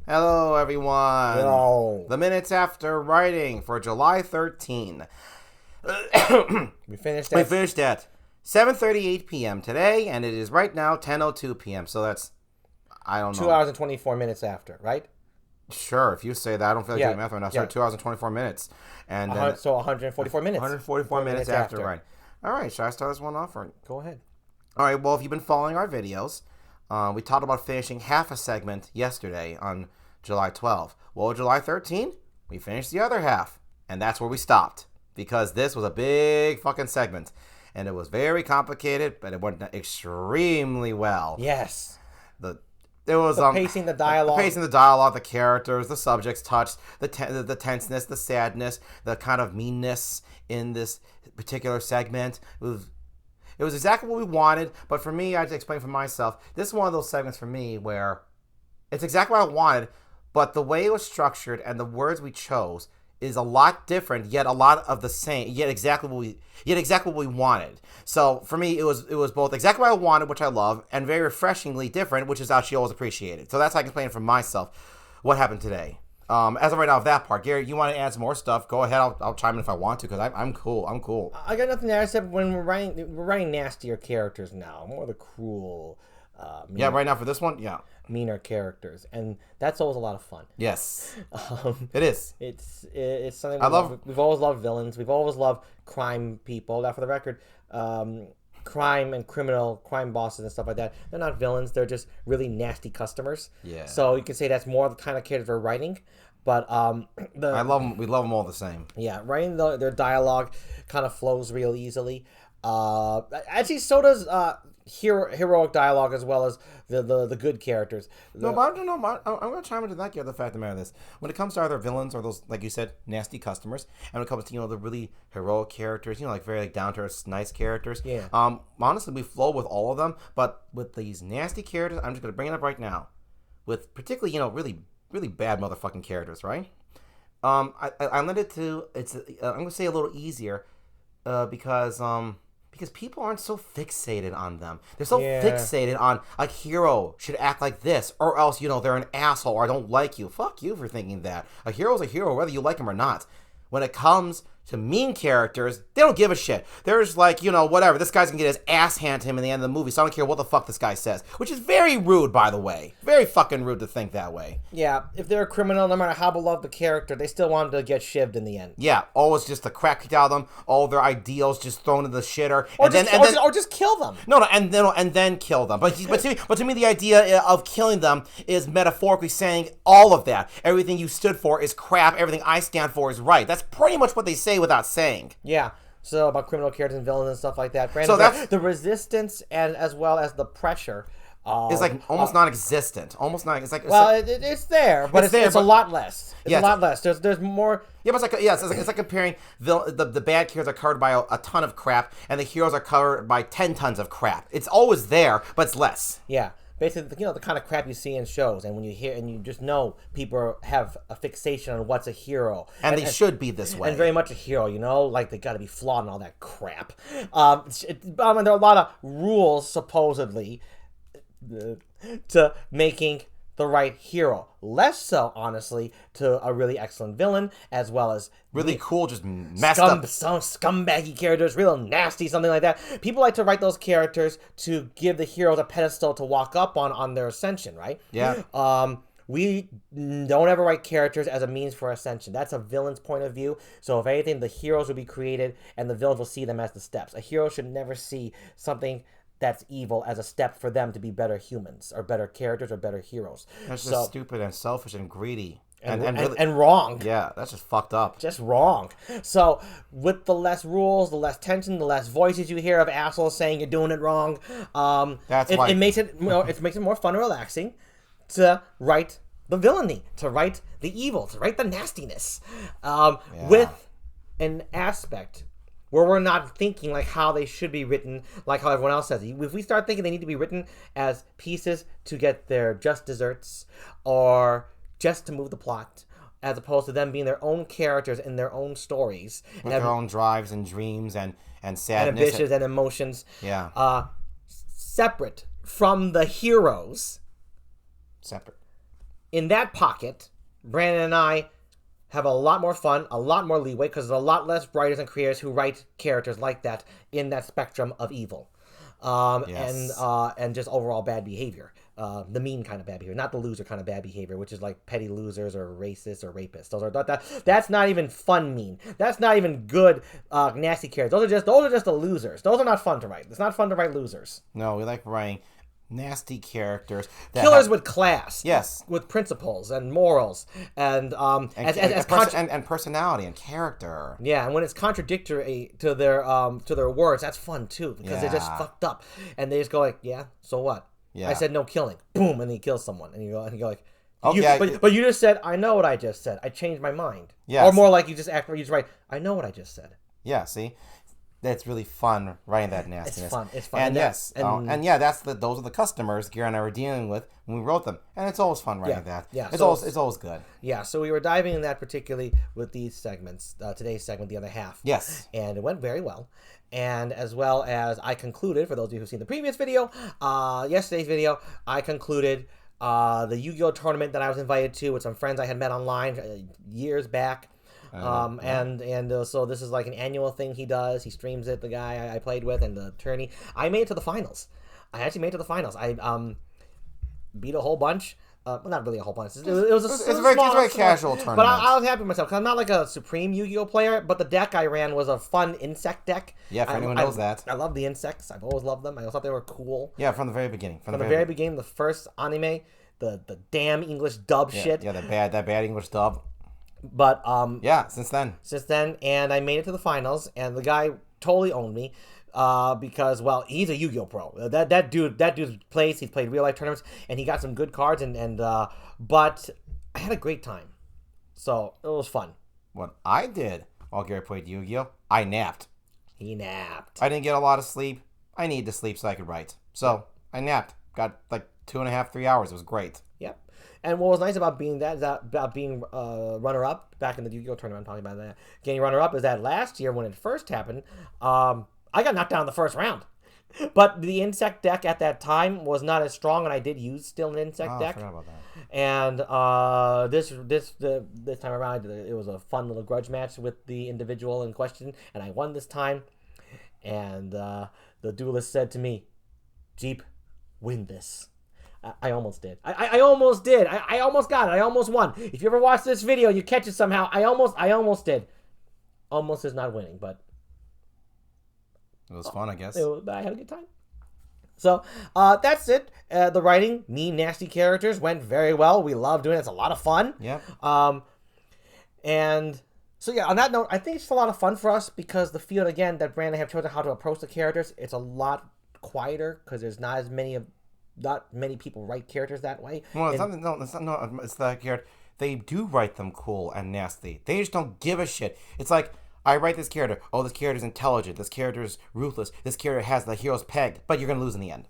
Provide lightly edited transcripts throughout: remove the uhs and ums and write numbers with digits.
Hello, everyone. Hello. The minutes after writing for July 13. We finished We that. finished at 7:38 p.m. today, and it is right now 10:02 p.m. So that's, I don't know. 2 hours and 24 minutes after, right? Sure, if you say that. I don't feel like Yeah, doing math right now. yeah. So 2 hours and 24 minutes. And then So 144 minutes. 144 minutes after, right. All right, should I start this one off? Or... Go ahead. All right, well, if you've been following our videos, we talked about finishing half a segment yesterday on July 12th. Well, July 13th, we finished the other half, and that's where we stopped, because this was a big fucking segment, and it was very complicated, but it went extremely well. Yes. There was The pacing, the dialogue. the characters, the subjects touched, the tenseness, the sadness, the kind of meanness in this particular segment. It was exactly what we wanted, but for me, I have to explain for myself, this is one of those segments for me where it's exactly what I wanted, but the way it was structured and the words we chose is a lot different, yet a lot of the same, yet exactly what we wanted. So for me, it was both exactly what I wanted, which I love, and very refreshingly different, which is actually always appreciated. So that's how I can explain it for myself what happened today. As of right now, of that part, Garrett, you want to add some more stuff? Go ahead. I'll chime in if I want to, because I'm cool. I'm cool. I got nothing to add except when we're writing nastier characters now, more of the cruel. Yeah, right now for this one, yeah. Meaner characters, and that's always a lot of fun. Yes, it is. It's something we've always loved villains. We've always loved crime people. Now, for the record, crime bosses and stuff like that, they're not villains. They're just really nasty customers. Yeah. So you can say that's more the kind of characters we're writing. But I love them. We love them all the same. Yeah, writing their dialogue kind of flows real easily. Actually, so does heroic dialogue, as well as the good characters. No, but I don't know. I'm going to chime into that, the fact of the matter of this. When it comes to either villains or those, like you said, nasty customers, and when it comes to, the really heroic characters, like very down to earth, nice characters. Yeah. Honestly, we flow with all of them, but with these nasty characters, I'm just going to bring it up right now. With particularly, really, really bad motherfucking characters, right? I lend it to, I'm going to say a little easier, because people aren't so fixated on them. They're so fixated on, like, hero should act like this, or else, they're an asshole, or I don't like you. Fuck you for thinking that. A hero's a hero, whether you like him or not. When it comes to mean characters, they don't give a shit. There's like, whatever. This guy's gonna get his ass handed to him in the end of the movie, so I don't care what the fuck this guy says. Which is very rude, by the way. Very fucking rude to think that way. Yeah, if they're a criminal, no matter how beloved the character, they still want to get shivved in the end. Yeah, always just the crap kicked out of them, all their ideals just thrown in the shitter, or just kill them. No, and then kill them. But to me, the idea of killing them is metaphorically saying all of that. Everything you stood for is crap. Everything I stand for is right. That's pretty much what they say without saying. Yeah. So about criminal characters and villains and stuff like that. So that's the resistance, and as well as the pressure. It's like almost non-existent. Almost not. It's like it's there, but it's a lot less. It's a lot less. There's more. Yeah, but it's like comparing the bad characters are covered by a ton of crap, and the heroes are covered by 10 tons of crap. It's always there, but it's less. Yeah. Basically, the kind of crap you see in shows, and when you hear, and you just know people have a fixation on what's a hero, and they should be this way, and very much a hero, like they got to be flawed and all that crap. There are a lot of rules supposedly to making the right hero. Less so, honestly, to a really excellent villain, as well as really cool, just messed up, some scumbaggy characters, real nasty, something like that. People like to write those characters to give the heroes a pedestal to walk up on their ascension, right? Yeah. We don't ever write characters as a means for ascension. That's a villain's point of view. So if anything, the heroes will be created, and the villains will see them as the steps. A hero should never see something that's evil as a step for them to be better humans, or better characters, or better heroes. That's just stupid and selfish and greedy. And wrong. Yeah, that's just fucked up. Just wrong. So, with the less rules, the less tension, the less voices you hear of assholes saying you're doing it wrong, it makes it more fun and relaxing to write the villainy, to write the evil, to write the nastiness, with an aspect where we're not thinking like how they should be written, like how everyone else says. If we start thinking they need to be written as pieces to get their just desserts, or just to move the plot, as opposed to them being their own characters in their own stories, with their own drives and dreams and sadness and ambitions and emotions, separate from the heroes, separate in that pocket, Brandon and I have a lot more fun, a lot more leeway, because there's a lot less writers and creators who write characters like that in that spectrum of evil. And just overall bad behavior. The mean kind of bad behavior, not the loser kind of bad behavior, which is like petty losers or racists or rapists. Those are that's not even fun mean. That's not even good nasty characters. Those are just the losers. Those are not fun to write. It's not fun to write losers. No, we like writing nasty characters. Killers with class. Yes. With principles and morals and personality and character. Yeah, and when it's contradictory to their words, that's fun too, because they're just fucked up. And they just go like, yeah, so what? Yeah. I said no killing. Boom, and he kills someone. And you go like, but you just said, I know what I just said. I changed my mind. Yeah. Or more like you just write, I know what I just said. Yeah, see? That's really fun writing that nastiness. It's fun. And those are the customers Garrett and I were dealing with when we wrote them. And it's always fun writing that. Yeah. It's always good. Yeah, so we were diving in that particularly with these segments, today's segment, the other half. Yes. And it went very well. And as well as I concluded, for those of you who've seen the previous video, yesterday's video, I concluded the Yu-Gi-Oh! Tournament that I was invited to with some friends I had met online years back. So this is like an annual thing he does. He streams it, the guy I played with and the attorney. I made it to the finals. I actually made it to the finals. I beat a whole bunch. Well, not really a whole bunch. It was a very casual tournament. But I was happy with myself because I'm not like a supreme Yu-Gi-Oh player. But the deck I ran was a fun insect deck. Yeah, if anyone knows that. I love the insects. I've always loved them. I thought they were cool. Yeah, from the very beginning. From the very beginning, the first anime, the damn English dub shit. Yeah, that bad English dub. But since then, and I made it to the finals, and the guy totally owned me. Because he's a Yu-Gi-Oh pro. That dude plays. He's played real life tournaments, and he got some good cards. But I had a great time, so it was fun. What I did while Garrett played Yu-Gi-Oh, I napped. He napped. I didn't get a lot of sleep. I needed to sleep so I could write. So I napped. Got like 2.5, 3 hours. It was great. Yep. And what was nice about being runner-up back in the Yu-Gi-Oh tournament, I'm talking about that, getting runner-up, is that last year when it first happened, I got knocked down in the first round. But the insect deck at that time was not as strong, and I did use still an insect deck. I forgot about that. And this time around, it was a fun little grudge match with the individual in question, and I won this time. And the duelist said to me, "Jeep, win this." I almost did. I almost did. I almost got it. I almost won. If you ever watch this video, you catch it somehow. I almost did. Almost is not winning, but it was fun, I guess. I had a good time. So that's it. The writing, mean, nasty characters went very well. We love doing it. It's a lot of fun. Yep. And so yeah, on that note, I think it's a lot of fun for us because the field again that Brandon have chosen how to approach the characters. It's a lot quieter because there's not many people write characters that way. Well, it's the character. They do write them cool and nasty. They just don't give a shit. It's like, I write this character. Oh, this character's intelligent. This character's ruthless. This character has the hero's pegged, but you're going to lose in the end.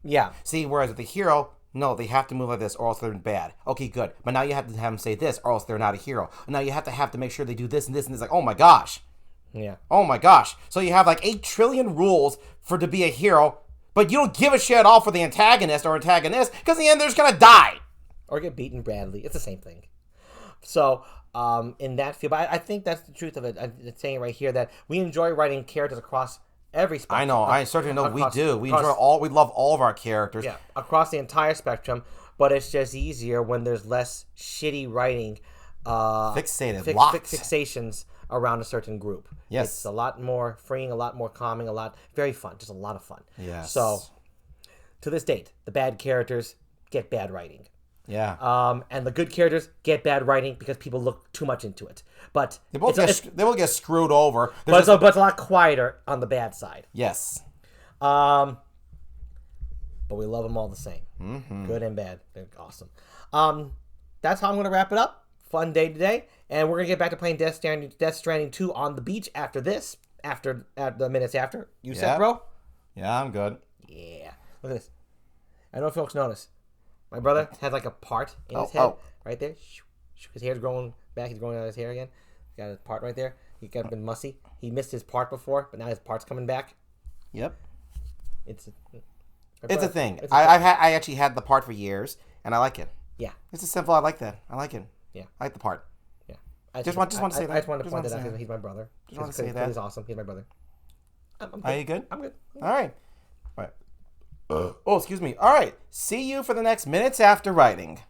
Yeah. See, whereas with the hero, no, they have to move like this or else they're bad. Okay, good. But now you have to have them say this or else they're not a hero. Now you have to make sure they do this and this and this. Like, oh my gosh. Yeah. Oh my gosh. So you have like 8 trillion rules to be a hero, but you don't give a shit at all for the antagonist or antagonist because in the end they're just going to die. Or get beaten badly. It's the same thing. So, in that field, but I think that's the truth of it. I'm saying right here that we enjoy writing characters across every spectrum. I know. I certainly know we do. We love all of our characters. Yeah, across the entire spectrum. But it's just easier when there's less shitty writing. Fixations around a certain group. Yes. It's a lot more freeing, a lot more calming, very fun. Just a lot of fun. Yes. So, to this date, the bad characters get bad writing. Yeah. And the good characters get bad writing because people look too much into it. But they both get screwed over. But it's a lot quieter on the bad side. Yes. But we love them all the same. Mm-hmm. Good and bad. They're awesome. That's how I'm going to wrap it up. Fun day today. And we're going to get back to playing Death Stranding 2 on the beach after this. At the minutes after. You said, bro? Yeah, I'm good. Yeah. Look at this. I don't know if folks notice. My brother has like a part in his head right there. His hair's growing back. He's growing out his hair again. He's got a part right there. He got been mussy. He missed his part before, but now his part's coming back. Yep. It's a thing. I actually had the part for years, and I like it. Yeah. It's a simple. I like that. I like it. Yeah. I like the part. Yeah. I just want to say that. I just wanted to point that out because he's my brother. Just want to say that. He's awesome. He's my brother. Are you good? I'm good. All right. Oh, excuse me. All right. See you for the next Minutes After Writing.